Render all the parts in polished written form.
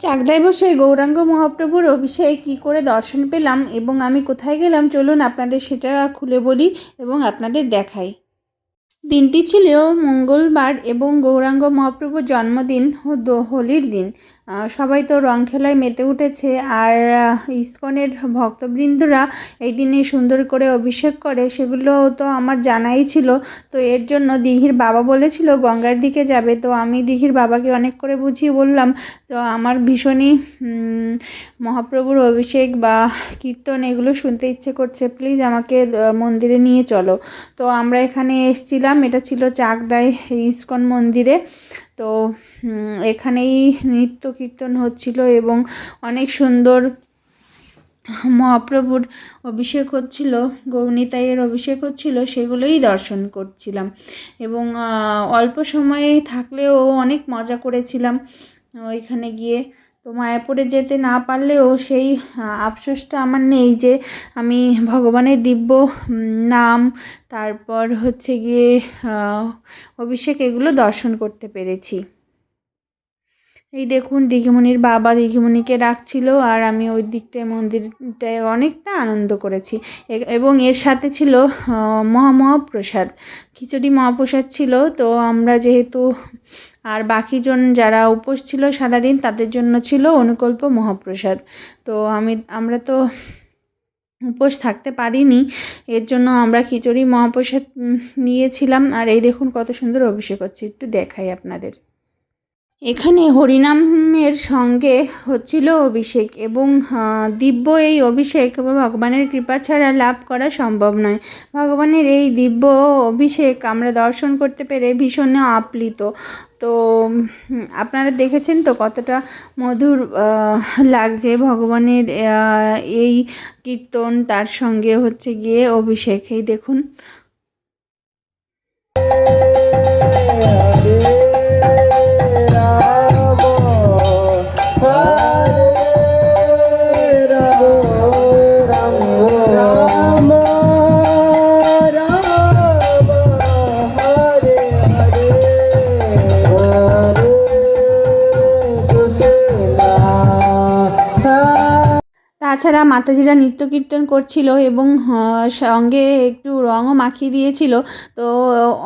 চাকদায় বসে গৌরাঙ্গ মহাপ্রভুর অভিষেক কী করে দর্শন পেলাম এবং আমি কোথায় গেলাম চলুন আপনাদের সেটা খুলে বলি এবং আপনাদের দেখাই। দিনটি ছিল মঙ্গলবার এবং গৌরাঙ্গ মহাপ্রভুর জন্মদিন হোলির দিন। সবাই তো রং খেলায় মেতে উঠেছে আর ইসকনের ভক্তবৃন্দরা এই দিনে সুন্দর করে অভিষেক করে, সেগুলো তো আমার জানাই ছিল। তো এর জন্য দিঘির বাবা বলেছিল গঙ্গার দিকে যাবে, তো আমি দিঘির বাবাকে অনেক করে বুঝিয়ে বললাম তো আমার ভীষণই মহাপ্রভুর অভিষেক বা কীর্তন এগুলো শুনতে ইচ্ছে করছে, প্লিজ আমাকে মন্দিরে নিয়ে চলো। তো আমরা এখানে এসেছিলাম, এটা ছিল চাকদায় ইসকন মন্দিরে। তো এখানেই নৃত্য কীর্তন হচ্ছিল এবং অনেক সুন্দর মহাপ্রভুর অভিষেক হচ্ছিল, গৌরনিতাইয়ের অভিষেক হচ্ছিল, সেগুলোই দর্শন করছিলাম এবং অল্প সময়ে থাকলেও অনেক মজা করেছিলাম ওইখানে গিয়ে। তো মায়াপুরে যেতে না পারলেও সেই আফসোসটা আমার নেই যে আমি ভগবানের দিব্য নাম, তারপর হচ্ছে গিয়ে অভিষেক এগুলো দর্শন করতে পেরেছি। এই দেখুন দিঘিমণির বাবা দিঘিমণিকে রাখছিল আর আমি ওই দিকটায় মন্দিরটায় অনেকটা আনন্দ করেছি এবং এর সাথে ছিল মহাপ্রসাদ, খিচুড়ি মহাপ্রসাদ ছিল। তো আমরা যেহেতু আর বাকিজন যারা উপোস ছিল সারাদিন তাদের জন্য ছিল অনুকল্প মহাপ্রসাদ। তো আমরা তো উপোস থাকতে পারিনি, এর জন্য আমরা খিচুড়ি মহাপ্রসাদ নিয়েছিলাম। আর এই দেখুন কত সুন্দর অভিষেক হচ্ছে, একটু দেখাই আপনাদের। এখানে হরিনামের সঙ্গে হচ্ছিল অভিষেক এবং দিব্য এই অভিষেক ভগবানের কৃপা ছাড়া লাভ করা সম্ভব নয়। ভগবানের এই দিব্য অভিষেক আমরা দর্শন করতে পেরে ভীষণ আপ্লিত। তো আপনারা দেখেছেন তো কতটা মধুর লাগছে ভগবানের এই কীর্তন, তার সঙ্গে হচ্ছে গিয়ে অভিষেক। এই দেখুন তাছাড়া মাতাজিরা নৃত্য কীর্তন করছিল এবং সঙ্গে একটু রঙও মাখিয়ে দিয়েছিল। তো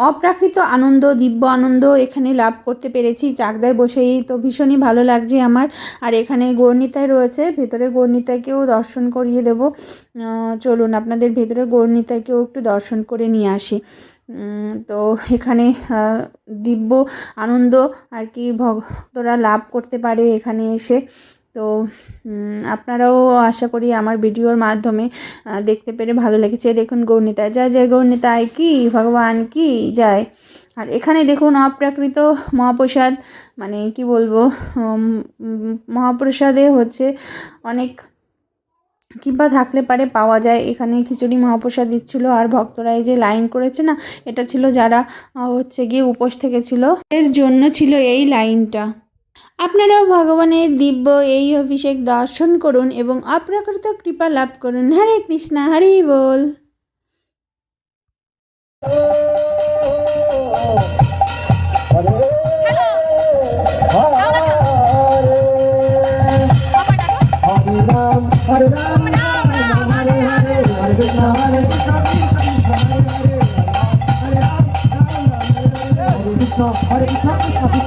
অপ্রাকৃত আনন্দ, দিব্য আনন্দ এখানে লাভ করতে পেরেছি চাকদায় বসেই। তো ভীষণই ভালো লাগছে আমার। আর এখানে গৌরনিতাই রয়েছে, ভেতরে গৌরনিতাইকেও দর্শন করিয়ে দেব। চলুন আপনাদের ভেতরে গৌরনিতাইকেও একটু দর্শন করে নিয়ে আসি। তো এখানে দিব্য আনন্দ আর কি ভক্তরা লাভ করতে পারে এখানে এসে। তো আপনারাও আশা করি আমার ভিডিওর মাধ্যমে দেখতে পেরে ভালো লেগেছে। দেখুন গৌরনিতাই, জয় জয় গৌরনিতাই কি, ভগবান কি যায়। আর এখানে দেখুন অপ্রাকৃত মহাপ্রসাদ, মানে কি বলবো, মহাপ্রসাদে হচ্ছে অনেক কিংবা থাকলে পারে পাওয়া যায়। এখানে খিচুড়ি মহাপ্রসাদ দিচ্ছিলো আর ভক্তরা এই যে লাইন করেছে না, এটা ছিল যারা হচ্ছে গিয়ে উপোস থেকেছিল এর জন্য ছিল এই লাইনটা। আপনারাও ভগবানের দিব্য এই অভিষেক দর্শন করুন এবং অপ্রাকৃত কৃপা লাভ করুন। হরে কৃষ্ণ, হরি বল। Hare Krishna,